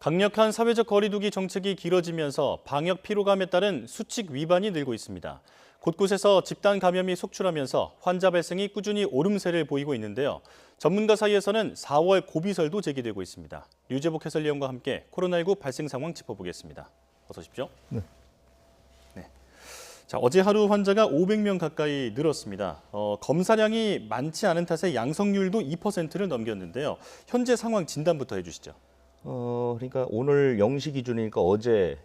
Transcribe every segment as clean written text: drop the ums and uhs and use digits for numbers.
강력한 사회적 거리두기 정책이 길어지면서 방역 피로감에 따른 수칙 위반이 늘고 있습니다. 곳곳에서 집단 감염이 속출하면서 환자 발생이 꾸준히 오름세를 보이고 있는데요. 전문가 사이에서는 4월 고비설도 제기되고 있습니다. 류재복 해설위원과 함께 코로나19 발생 상황 짚어보겠습니다. 어서 오십시오. 네. 자, 어제 하루 환자가 500명 가까이 늘었습니다. 검사량이 많지 않은 탓에 양성률도 2%를 넘겼는데요. 현재 상황 진단부터 해주시죠. 그러니까 오늘 0시 기준이니까 어제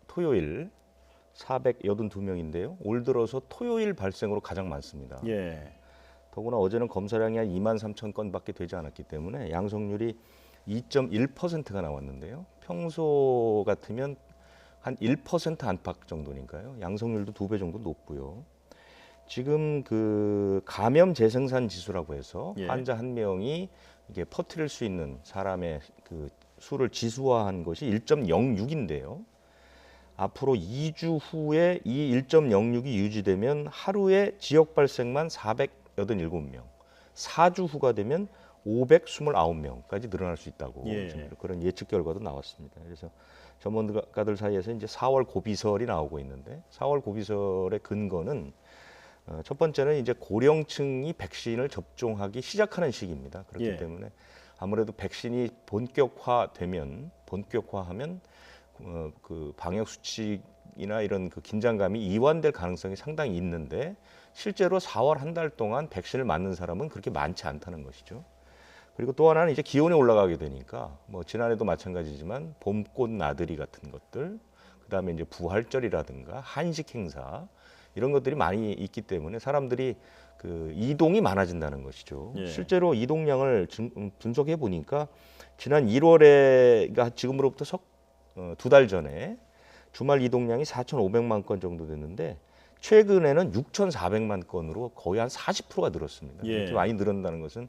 토요일 482명인데요. 올 들어서 토요일 발생으로 가장 많습니다. 예. 더구나 어제는 검사량이 한 23,000건밖에 되지 않았기 때문에 양성률이 2.1%가 나왔는데요. 평소 같으면 한 1% 안팎 정도니까요. 양성률도 2배 정도 높고요. 지금 그 감염 재생산 지수라고 해서 환자 한 명이 이게 퍼뜨릴 수 있는 사람의 그 수를 지수화한 것이 1.06인데요. 앞으로 2주 후에 이 1.06이 유지되면 하루에 지역 발생만 487명, 4주 후가 되면 529명까지 늘어날 수 있다고 그런 예측 결과도 나왔습니다. 그래서 전문가들 사이에서 이제 4월 고비설이 나오고 있는데 4월 고비설의 근거는 첫 번째는 이제 고령층이 백신을 접종하기 시작하는 시기입니다. 그렇기 때문에 아무래도 백신이 본격화하면 그 방역 수칙이나 이런 그 긴장감이 이완될 가능성이 상당히 있는데 실제로 4월 한 달 동안 백신을 맞는 사람은 그렇게 많지 않다는 것이죠. 그리고 또 하나는 이제 기온이 올라가게 되니까 뭐 지난해도 마찬가지지만 봄꽃 나들이 같은 것들, 그다음에 이제 부활절이라든가 한식 행사 이런 것들이 많이 있기 때문에 사람들이 그 이동이 많아진다는 것이죠. 실제로 이동량을 분석해 보니까 지난 1월에가 지금으로부터 2달 전에 주말 이동량이 4,500만 건 정도 됐는데 최근에는 6,400만 건으로 거의 한 40%가 늘었습니다. 이렇게 많이 늘었다는 것은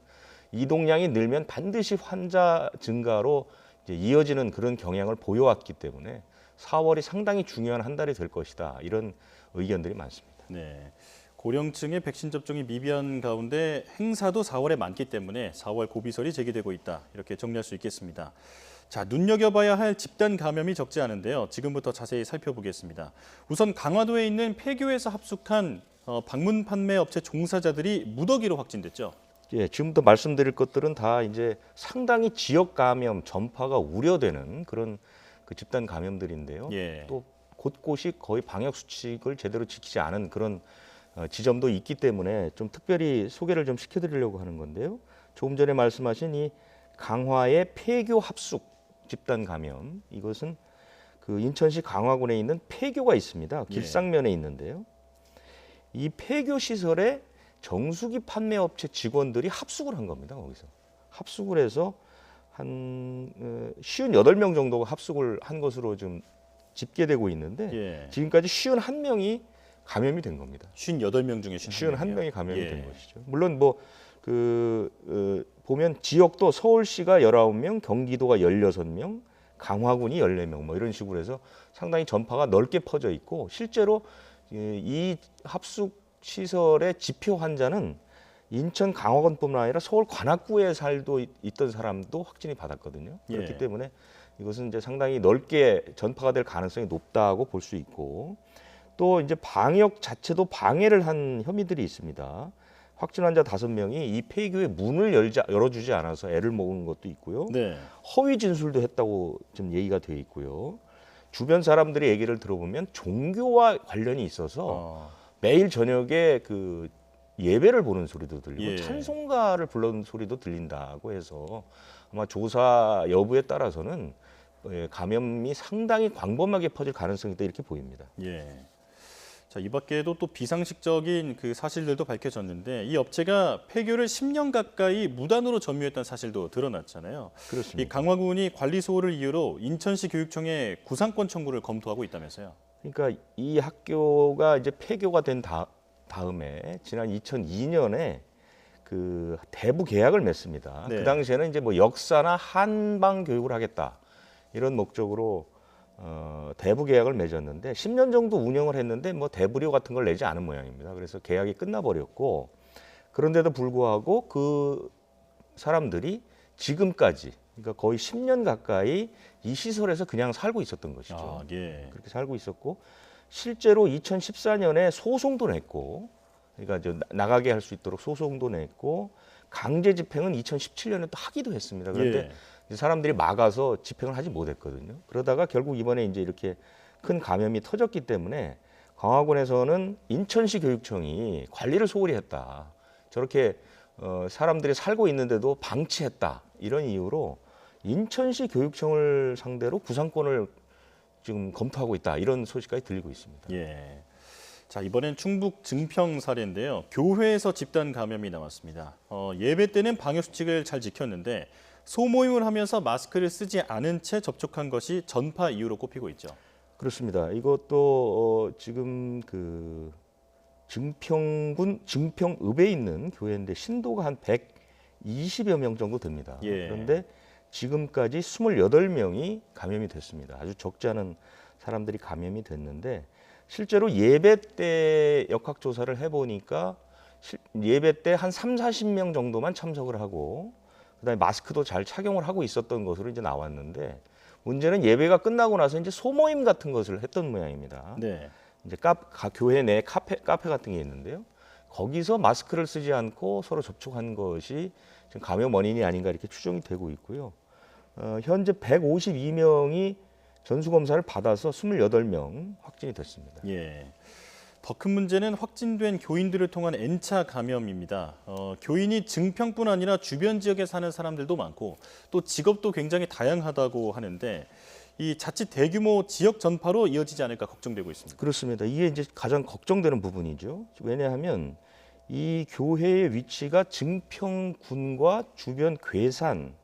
이동량이 늘면 반드시 환자 증가로 이제 이어지는 그런 경향을 보여왔기 때문에 4월이 상당히 중요한 한 달이 될 것이다. 이런 의견들이 많습니다. 네. 고령층의 백신 접종이 미비한 가운데 행사도 4월에 많기 때문에 4월 고비설이 제기되고 있다. 이렇게 정리할 수 있겠습니다. 자, 눈여겨봐야 할 집단 감염이 적지 않은데요. 지금부터 자세히 살펴보겠습니다. 우선 강화도에 있는 폐교에서 합숙한 방문 판매 업체 종사자들이 무더기로 확진됐죠. 예, 지금부터 말씀드릴 것들은 다 이제 상당히 지역 감염 전파가 우려되는 그런 그 집단 감염들인데요. 또 곳곳이 거의 방역 수칙을 제대로 지키지 않은 그런 지점도 있기 때문에 좀 특별히 소개를 좀 시켜드리려고 하는 건데요. 조금 전에 말씀하신 이 강화의 폐교 합숙 집단 감염, 이것은 그 인천시 강화군에 있는 폐교가 있습니다. 길상면에 있는데요. 이 폐교 시설에 정수기 판매 업체 직원들이 합숙을 한 겁니다. 거기서 합숙을 해서 한 58명 정도가 합숙을 한 것으로 좀 집계되고 있는데 지금까지 51명이 감염이 된 겁니다. 58명 중에 51명이 감염이 된 것이죠. 물론 뭐 보면 지역도 서울시가 19명, 경기도가 16명, 강화군이 14명 뭐 이런 식으로 해서 상당히 전파가 넓게 퍼져 있고 실제로 이 합숙 시설의 지표 환자는 인천 강화군뿐만 아니라 서울 관악구에 있던 사람도 확진이 받았거든요. 그렇기 때문에 이것은 이제 상당히 넓게 전파가 될 가능성이 높다고 볼 수 있고 또 이제 방역 자체도 방해를 한 혐의들이 있습니다. 확진 환자 5명이 이 폐교의 문을 열어주지 않아서 애를 먹은 것도 있고요. 허위 진술도 했다고 지금 얘기가 돼 있고요. 주변 사람들의 얘기를 들어보면 종교와 관련이 있어서 매일 저녁에 그 예배를 보는 소리도 들리고 찬송가를 부르는 소리도 들린다고 해서 아마 조사 여부에 따라서는 감염이 상당히 광범하게 퍼질 가능성이 있다 이렇게 보입니다. 자, 이 밖에도 또 비상식적인 그 사실들도 밝혀졌는데 이 업체가 폐교를 10년 가까이 무단으로 점유했던 사실도 드러났잖아요. 그렇습니다. 이 강화군이 관리 소홀을 이유로 인천시 교육청에 구상권 청구를 검토하고 있다면서요. 그러니까 이 학교가 이제 폐교가 된 다음에 지난 2002년에 그 대부 계약을 맺습니다. 그 당시에는 이제 뭐 역사나 한방 교육을 하겠다 이런 목적으로 대부 계약을 맺었는데 10년 정도 운영을 했는데 뭐 대부료 같은 걸 내지 않은 모양입니다. 그래서 계약이 끝나버렸고 그런데도 불구하고 그 사람들이 지금까지 그러니까 거의 10년 가까이 이 시설에서 그냥 살고 있었던 것이죠. 아, 예. 그렇게 살고 있었고 실제로 2014년에 소송도 냈고, 그러니까 이제 나가게 할 수 있도록 소송도 냈고 강제 집행은 2017년에 또 하기도 했습니다. 그런데 예. 이제 사람들이 막아서 집행을 하지 못했거든요. 그러다가 결국 이번에 이제 이렇게 큰 감염이 터졌기 때문에 광화군에서는 인천시 교육청이 관리를 소홀히 했다. 저렇게 사람들이 살고 있는데도 방치했다. 이런 이유로 인천시 교육청을 상대로 구상권을 지금 검토하고 있다. 이런 소식까지 들리고 있습니다. 예. 자, 이번엔 충북 증평 사례인데요. 교회에서 집단 감염이 나왔습니다. 예배 때는 방역 수칙을 잘 지켰는데 소모임을 하면서 마스크를 쓰지 않은 채 접촉한 것이 전파 이유로 꼽히고 있죠. 그렇습니다. 이것도 지금 그 증평군 증평읍에 있는 교회인데 신도가 한 120여 명 정도 됩니다. 예. 그런데 지금까지 28명이 감염이 됐습니다. 아주 적지 않은 사람들이 감염이 됐는데 실제로 예배 때 역학조사를 해보니까 예배 때 한 30-40명 정도만 참석을 하고 그다음에 마스크도 잘 착용을 하고 있었던 것으로 이제 나왔는데 문제는 예배가 끝나고 나서 이제 소모임 같은 것을 했던 모양입니다. 네. 이제 교회 내 카페 같은 게 있는데요. 거기서 마스크를 쓰지 않고 서로 접촉한 것이 지금 감염 원인이 아닌가 이렇게 추정이 되고 있고요. 현재 152명이 전수검사를 받아서 28명 확진이 됐습니다. 예. 더 큰 문제는 확진된 교인들을 통한 N차 감염입니다. 교인이 증평뿐 아니라 주변 지역에 사는 사람들도 많고 또 직업도 굉장히 다양하다고 하는데 이 자칫 대규모 지역 전파로 이어지지 않을까 걱정되고 있습니다. 그렇습니다. 이게 이제 가장 걱정되는 부분이죠. 왜냐하면 이 교회의 위치가 증평군과 주변 괴산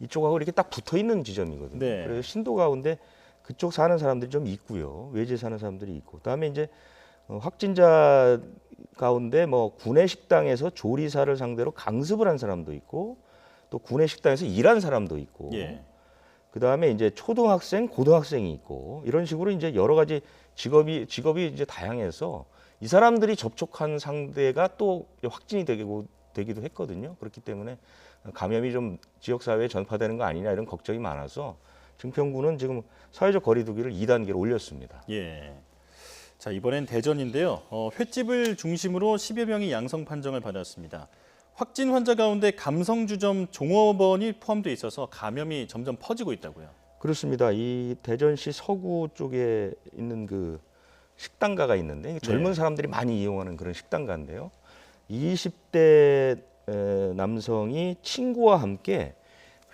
이쪽하고 이렇게 딱 붙어 있는 지점이거든요. 네. 그래서 신도 가운데 그쪽 사는 사람들이 좀 있고요. 외지에 사는 사람들이 있고. 그다음에 이제 확진자 가운데 뭐 구내식당에서 조리사를 상대로 강습을 한 사람도 있고 또 구내식당에서 일한 사람도 있고 예. 그다음에 이제 초등학생, 고등학생이 있고 이런 식으로 이제 여러 가지 직업이 이제 다양해서 이 사람들이 접촉한 상대가 또 확진이 되기도 했거든요. 그렇기 때문에 감염이 좀 지역 사회에 전파되는 거 아니냐 이런 걱정이 많아서 증평군은 지금 사회적 거리두기를 2단계로 올렸습니다. 예. 자, 이번엔 대전인데요. 횟집을 중심으로 10여 명이 양성 판정을 받았습니다. 확진 환자 가운데 감성주점 종업원이 포함돼 있어서 감염이 점점 퍼지고 있다고요. 그렇습니다. 이 대전시 서구 쪽에 있는 그 식당가가 있는데 젊은 사람들이 많이 이용하는 그런 식당가인데요. 20대 남성이 친구와 함께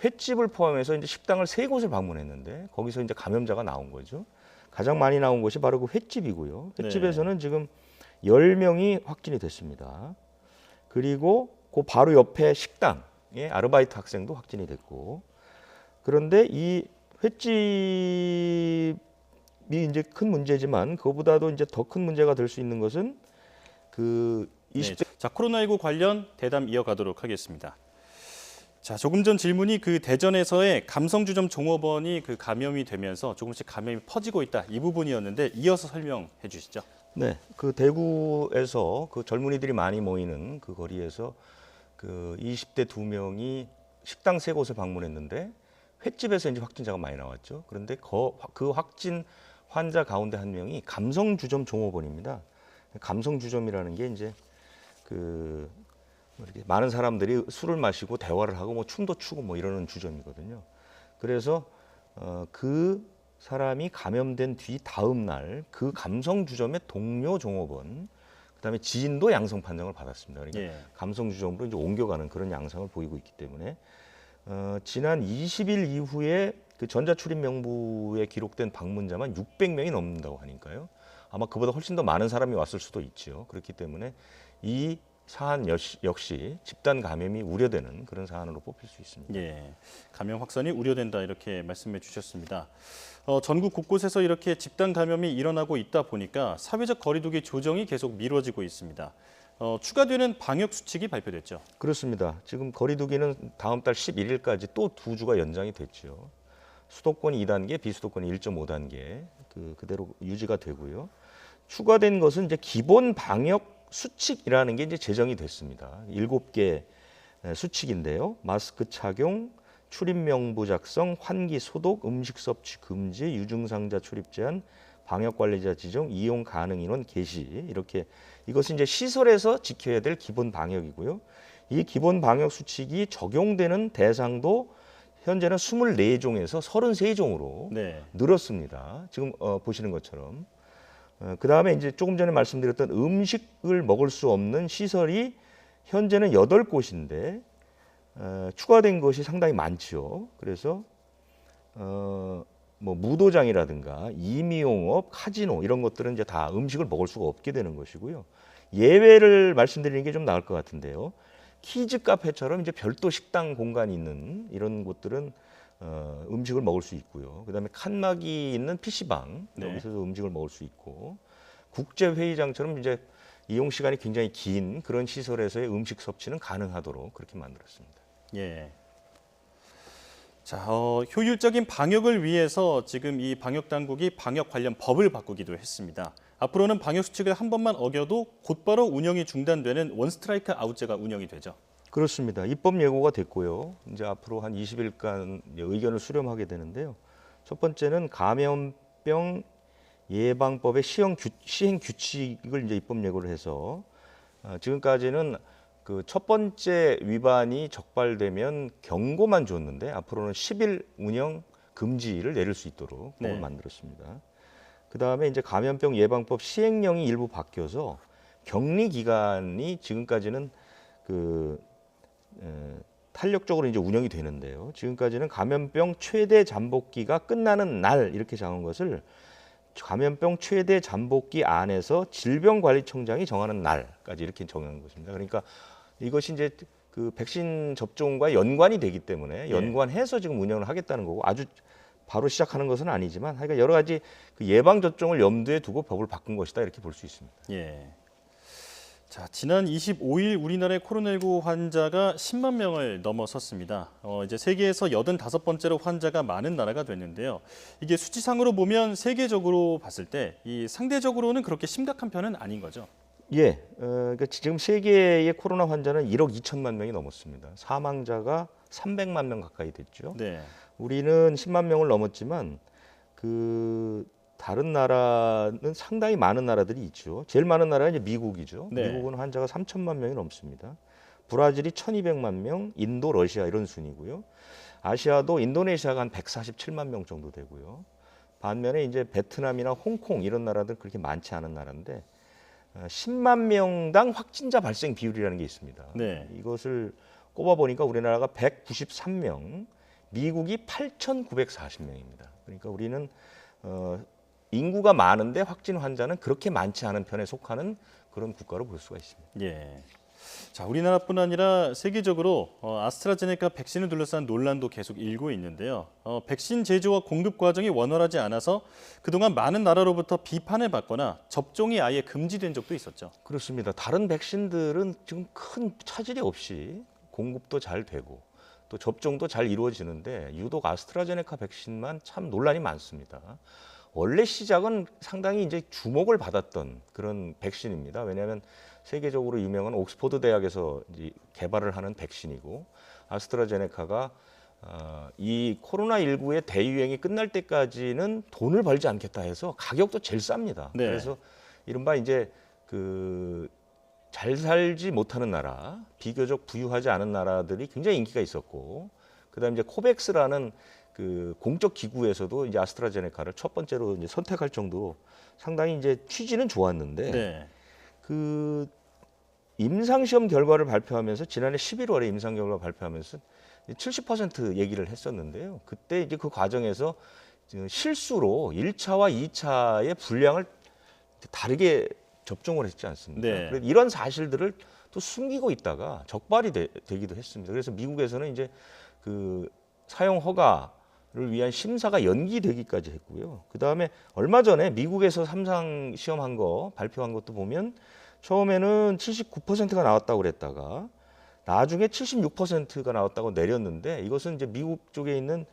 횟집을 포함해서 이제 식당을 3곳을 방문했는데 거기서 이제 감염자가 나온 거죠. 가장 많이 나온 곳이 바로 그 횟집이고요. 횟집에서는 지금 10명이 확진이 됐습니다. 그리고 그 바로 옆에 식당에 아르바이트 학생도 확진이 됐고 그런데 이 횟집이 이제 큰 문제지만 그보다도 이제 더 큰 문제가 될 수 있는 것은 그 20대 자, 코로나19 관련 대담 이어가도록 하겠습니다. 자, 조금 전 질문이 그 대전에서의 감성주점 종업원이 그 감염이 되면서 조금씩 감염이 퍼지고 있다 이 부분이었는데 이어서 설명해 주시죠. 네, 그 대구에서 그 젊은이들이 많이 모이는 그 거리에서 그 20대 2명이 식당 3곳을 방문했는데 횟집에서 이제 확진자가 많이 나왔죠. 그런데 그 확진 환자 가운데 한 명이 감성주점 종업원입니다. 감성주점이라는 게 이제 그 이렇게 많은 사람들이 술을 마시고 대화를 하고 뭐 춤도 추고 뭐 이러는 주점이거든요. 그래서 그 사람이 감염된 다음 날 그 감성주점의 동료 종업원 그다음에 지인도 양성 판정을 받았습니다. 그러니까 예. 감성주점으로 이제 옮겨가는 그런 양상을 보이고 있기 때문에 지난 20일 이후에 그 전자출입 명부에 기록된 방문자만 600명이 넘는다고 하니까요. 아마 그보다 훨씬 더 많은 사람이 왔을 수도 있죠. 그렇기 때문에 이 사안 역시 집단 감염이 우려되는 그런 사안으로 뽑힐 수 있습니다. 예, 감염 확산이 우려된다 이렇게 말씀해 주셨습니다. 전국 곳곳에서 이렇게 집단 감염이 일어나고 있다 보니까 사회적 거리두기 조정이 계속 미뤄지고 있습니다. 추가되는 방역 수칙이 발표됐죠. 그렇습니다. 지금 거리두기는 다음 달 11일까지 또 2주가 연장이 됐죠. 수도권이 2단계, 비수도권이 1.5단계 그대로 유지가 되고요. 추가된 것은 이제 기본 방역 수칙이라는 게 이제 제정이 됐습니다. 7개 수칙인데요. 마스크 착용, 출입 명부 작성, 환기 소독, 음식 섭취 금지, 유증상자 출입 제한, 방역 관리자 지정, 이용 가능 인원 게시 이렇게 이것은 이제 시설에서 지켜야 될 기본 방역이고요. 이 기본 방역 수칙이 적용되는 대상도 현재는 24종에서 33종으로 네. 늘었습니다. 지금 보시는 것처럼. 그다음에 이제 조금 전에 말씀드렸던 음식을 먹을 수 없는 시설이 현재는 8곳인데 추가된 것이 상당히 많죠. 그래서 뭐 무도장이라든가 임의용업, 카지노 이런 것들은 이제 다 음식을 먹을 수가 없게 되는 것이고요. 예외를 말씀드리는 게 좀 나을 것 같은데요. 키즈 카페처럼 이제 별도 식당 공간이 있는 이런 곳들은 음식을 먹을 수 있고요. 그다음에 칸막이 있는 PC방 네. 여기서도 음식을 먹을 수 있고 국제 회의장처럼 이제 이용 시간이 굉장히 긴 그런 시설에서의 음식 섭취는 가능하도록 그렇게 만들었습니다. 예. 자, 효율적인 방역을 위해서 지금 이 방역 당국이 방역 관련 법을 바꾸기도 했습니다. 앞으로는 방역 수칙을 한 번만 어겨도 곧바로 운영이 중단되는 원스트라이크 아웃제가 운영이 되죠. 그렇습니다. 입법 예고가 됐고요. 이제 앞으로 한 20일간 의견을 수렴하게 되는데요. 첫 번째는 감염병 예방법의 시행 규칙을 이제 입법 예고를 해서 지금까지는 그 첫 번째 위반이 적발되면 경고만 줬는데 앞으로는 10일 운영 금지를 내릴 수 있도록 법을 네. 만들었습니다. 그 다음에 이제 감염병 예방법 시행령이 일부 바뀌어서 격리 기간이 지금까지는 탄력적으로 이제 운영이 되는데요. 지금까지는 감염병 최대 잠복기가 끝나는 날 이렇게 정한 것을 감염병 최대 잠복기 안에서 질병관리청장이 정하는 날까지 이렇게 정한 것입니다. 그러니까 이것이 이제 그 백신 접종과 연관이 되기 때문에 연관해서 지금 운영을 하겠다는 거고 아주 바로 시작하는 것은 아니지만 하여간 여러 가지 그 예방 접종을 염두에 두고 법을 바꾼 것이다 이렇게 볼 수 있습니다. 예. 자, 지난 25일 우리나라의 코로나19 환자가 10만 명을 넘어섰습니다. 이제 세계에서 85번째로 환자가 많은 나라가 됐는데요. 이게 수치상으로 보면 세계적으로 봤을 때 이 상대적으로는 그렇게 심각한 편은 아닌 거죠. 예, 그러니까 지금 세계의 코로나 환자는 1억 2천만 명이 넘었습니다. 사망자가 300만 명 가까이 됐죠. 네. 우리는 10만 명을 넘었지만 그 다른 나라는 상당히 많은 나라들이 있죠. 제일 많은 나라는 이제 미국이죠. 네. 미국은 환자가 3천만 명이 넘습니다. 브라질이 1,200만 명, 인도, 러시아 이런 순이고요. 아시아도 인도네시아가 한 147만 명 정도 되고요. 반면에 이제 베트남이나 홍콩 이런 나라들 그렇게 많지 않은 나라인데 10만 명당 확진자 발생 비율이라는 게 있습니다. 네. 이것을 꼽아 보니까 우리나라가 193명, 미국이 8,940명입니다. 그러니까 우리는 인구가 많은데 확진 환자는 그렇게 많지 않은 편에 속하는 그런 국가로 볼 수가 있습니다. 예. 자, 우리나라뿐 아니라 세계적으로 아스트라제네카 백신을 둘러싼 논란도 계속 일고 있는데요. 백신 제조와 공급 과정이 원활하지 않아서 그동안 많은 나라로부터 비판을 받거나 접종이 아예 금지된 적도 있었죠. 그렇습니다. 다른 백신들은 지금 큰 차질이 없이 공급도 잘 되고 또 접종도 잘 이루어지는데 유독 아스트라제네카 백신만 참 논란이 많습니다. 원래 시작은 상당히 이제 주목을 받았던 그런 백신입니다. 왜냐하면 세계적으로 유명한 옥스퍼드 대학에서 이제 개발을 하는 백신이고 아스트라제네카가 이 코로나19의 대유행이 끝날 때까지는 돈을 벌지 않겠다 해서 가격도 제일 쌉니다. 네. 그래서 이른바 이제 그 잘 살지 못하는 나라, 비교적 부유하지 않은 나라들이 굉장히 인기가 있었고, 그다음에 이제 코백스라는 그 공적 기구에서도 이제 아스트라제네카를 첫 번째로 이제 선택할 정도로 상당히 이제 취지는 좋았는데, 네. 그 임상 시험 결과를 발표하면서 지난해 11월에 임상 결과 발표하면서 70% 얘기를 했었는데요. 그때 이제 그 과정에서 실수로 1차와 2차의 분량을 다르게 접종을 했지 않습니까? 네. 그래서 이런 사실들을 또 숨기고 있다가 적발이 되기도 했습니다. 그래서 미국에서는 이제 그 사용 허가를 위한 심사가 연기되기까지 했고요. 그 다음에 얼마 전에 미국에서 3상 시험한 거 발표한 것도 보면 처음에는 79%가 나왔다고 그랬다가 나중에 76%가 나왔다고 내렸는데 이것은 이제 미국 쪽에 있는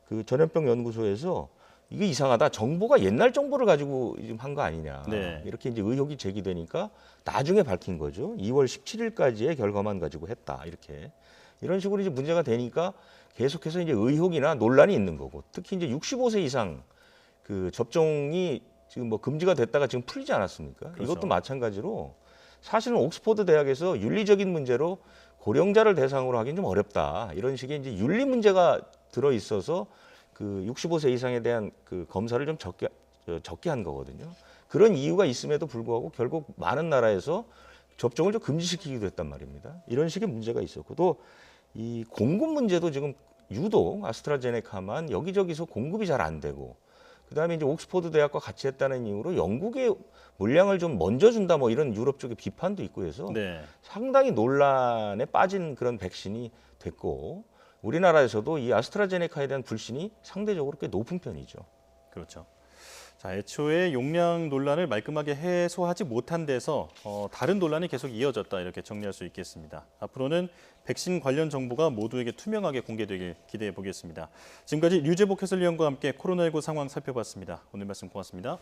그 전염병 연구소에서 이게 이상하다. 정보가 옛날 정보를 가지고 지금 한 거 아니냐. 네. 이렇게 이제 의혹이 제기되니까 나중에 밝힌 거죠. 2월 17일까지의 결과만 가지고 했다. 이렇게. 이런 식으로 이제 문제가 되니까 계속해서 이제 의혹이나 논란이 있는 거고, 특히 이제 65세 이상 그 접종이 지금 뭐 금지가 됐다가 지금 풀리지 않았습니까? 그렇죠. 이것도 마찬가지로 사실은 옥스퍼드 대학에서 윤리적인 문제로 고령자를 대상으로 하기는 좀 어렵다, 이런 식의 이제 윤리 문제가 들어 있어서 그 65세 이상에 대한 그 검사를 좀 적게 한 거거든요. 그런 이유가 있음에도 불구하고 결국 많은 나라에서 접종을 좀 금지시키기도 했단 말입니다. 이런 식의 문제가 있었고, 또 이 공급 문제도 지금 유독 아스트라제네카만 여기저기서 공급이 잘 안 되고, 그다음에 이제 옥스퍼드 대학과 같이 했다는 이유로 영국의 물량을 좀 먼저 준다, 뭐 이런 유럽 쪽의 비판도 있고 해서 네. 상당히 논란에 빠진 그런 백신이 됐고, 우리나라에서도 이 아스트라제네카에 대한 불신이 상대적으로 꽤 높은 편이죠. 그렇죠. 자, 애초에 용량 논란을 말끔하게 해소하지 못한 데서 다른 논란이 계속 이어졌다, 이렇게 정리할 수 있겠습니다. 앞으로는 백신 관련 정보가 모두에게 투명하게 공개되길 기대해 보겠습니다. 지금까지 류재복 해설위원과 함께 코로나19 상황 살펴봤습니다. 오늘 말씀 고맙습니다.